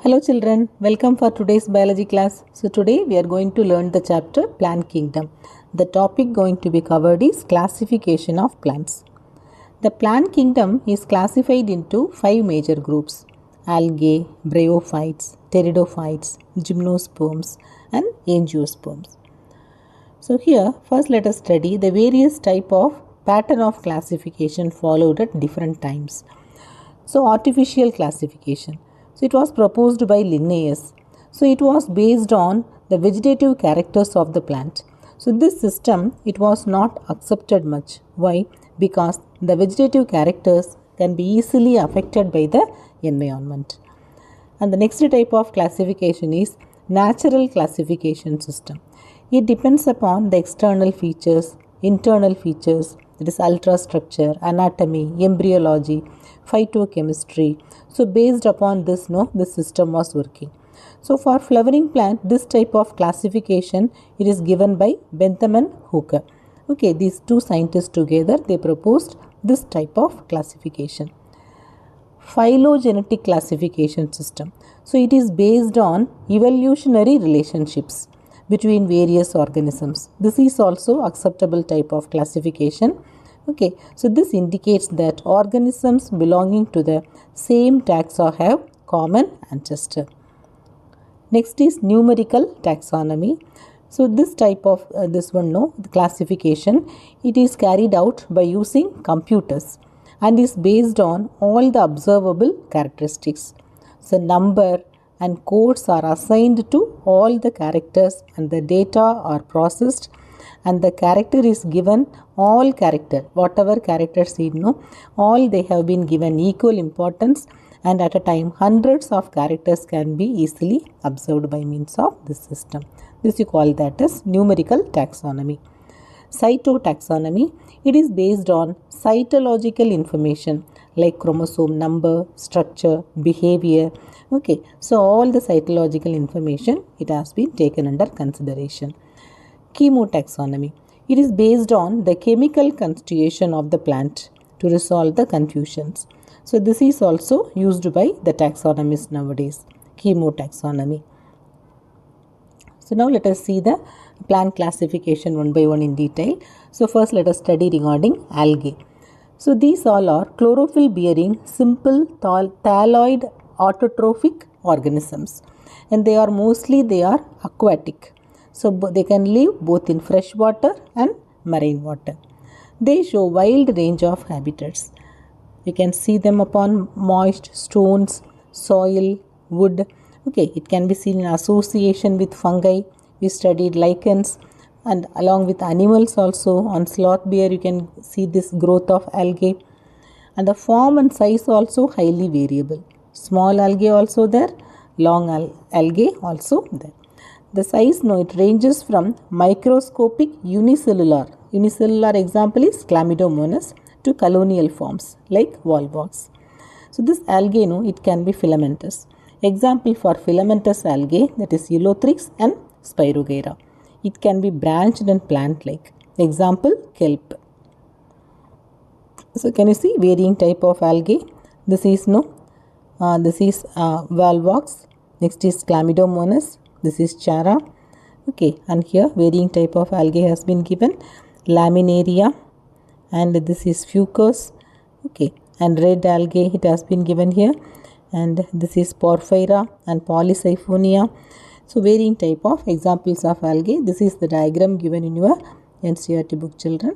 Hello children, welcome for today's biology class. So today we are going to learn the chapter Plant Kingdom. The topic going to be covered is classification of plants. The plant kingdom is classified into 5 major groups: algae, bryophytes, pteridophytes, gymnosperms and angiosperms. So here first let us study the various type of pattern of classification followed at different times. So artificial classification. So it was proposed by Linnaeus. So it was based on the vegetative characters of the plant. So this system, it was not accepted much. Why? Because the vegetative characters can be easily affected by the environment. And the next type of classification is natural classification system. It depends upon the external features, internal features, that is ultrastructure, anatomy, embryology, phytochemistry. So based upon this, this system was working. So for flowering plant, this type of classification, it is given by Bentham and Hooker. Okay, these two scientists together, they proposed this type of classification. Phylogenetic classification system. So it is based on evolutionary relationships between various organisms. This is also acceptable type of classification. Okay, so this indicates that organisms belonging to the same taxa have common ancestor. Next is numerical taxonomy. So this type of the classification, it is carried out by using computers and is based on all the observable characteristics. So number and codes are assigned to all the characters and the data are processed and the character is given all character, whatever characters all they have been given equal importance, and at a time hundreds of characters can be easily observed by means of this system. This you call that as numerical taxonomy. Cytotaxonomy, it is based on cytological information like chromosome number, structure, behavior. Okay, so all the cytological information, it has been taken under consideration. Chemotaxonomy, it is based on the chemical constitution of the plant to resolve the confusions. So this is also used by the taxonomists nowadays, chemotaxonomy. So now let us see the plant classification one by one in detail. So first let us study regarding algae. So these all are chlorophyll bearing simple thalloid autotrophic organisms, and they are aquatic. So they can live both in fresh water and marine water. They show wide range of habitats. You can see them upon moist stones, soil, wood. Okay, it can be seen in association with fungi. We studied lichens, and along with animals also. On sloth bear you can see this growth of algae, and the form and size also highly variable. Small algae also there, long algae also there. The size it ranges from microscopic unicellular example is Chlamydomonas, to colonial forms like volvox. So this algae it can be filamentous. Example for filamentous algae, that is Ulothrix and Spirogyra. It can be branched and plant-like. Example, kelp. So can you see varying type of algae? This is volvox. Next is Chlamydomonas. This is Chara. Okay, and here varying type of algae has been given. Laminaria, and this is Fucus. Okay, and red algae it has been given here, and this is Porphyra and Polysiphonia. So varying type of examples of algae. This is the diagram given in your NCERT book, children.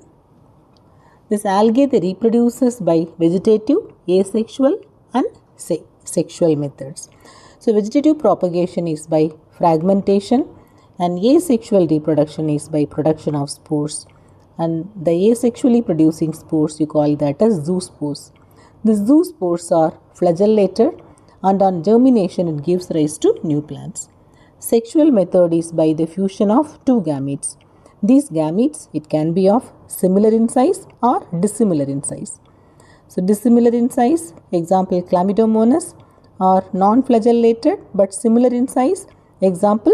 This algae, they reproduces by vegetative, asexual and sexual methods. So vegetative propagation is by fragmentation, and asexual reproduction is by production of spores. And the asexually producing spores, you call that as zoospores. The zoospores are flagellated, and on germination it gives rise to new plants. Sexual method is by the fusion of two gametes. These gametes, it can be of similar in size or dissimilar in size. So dissimilar in size, example Chlamydomonas, or non-flagellated but similar in size, example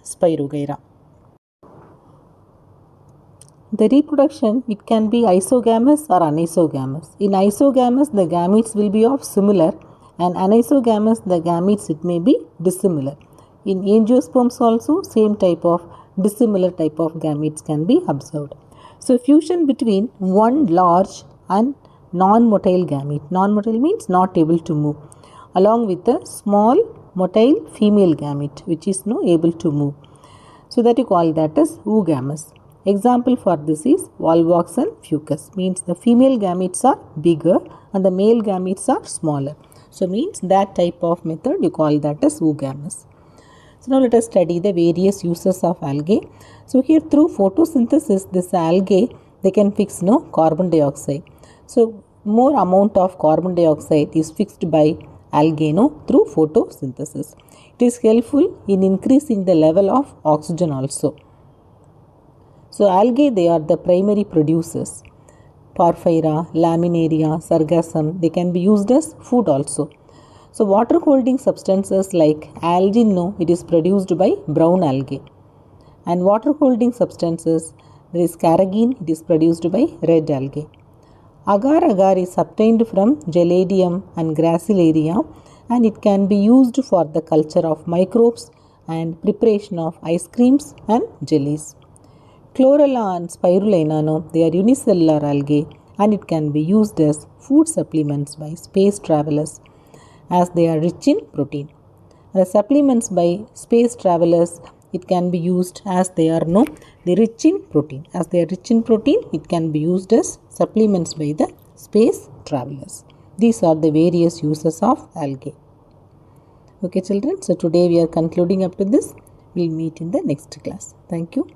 Spirogyra. The reproduction, it can be isogamous or anisogamous. In isogamous, the gametes will be of similar And anisogamous, the gametes, it may be dissimilar. In angiosperms also, same type of dissimilar type of gametes can be observed. So fusion between one large and non-motile gamete. Non-motile means not able to move, along with a small motile female gamete which is able to move. So that you call that as oogamous. Example for this is volvox and fucus. Means the female gametes are bigger and the male gametes are smaller. So means that type of method you call that as oogamous. So now let us study the various uses of algae. So here through photosynthesis, this algae, they can fix carbon dioxide. So more amount of carbon dioxide is fixed by algae through photosynthesis. It is helpful in increasing the level of oxygen also. So algae, they are the primary producers. Porphyra, laminaria, sargassum, they can be used as food also. So water holding substances like algin, it is produced by brown algae. And water holding substances, there is carrageen, it is produced by red algae. Agar agar is obtained from Geladium and Gracilaria, and it can be used for the culture of microbes and preparation of ice creams and jellies. Chlorella and Spirulina, they are unicellular algae, and it can be used as food supplements by space travelers as they are rich in protein. The supplements by space travelers, it can be used as they are rich in protein. As they are rich in protein, it can be used as supplements by the space travelers. These are the various uses of algae. Okay children, so today we are concluding up to this. We'll meet in the next class. Thank you.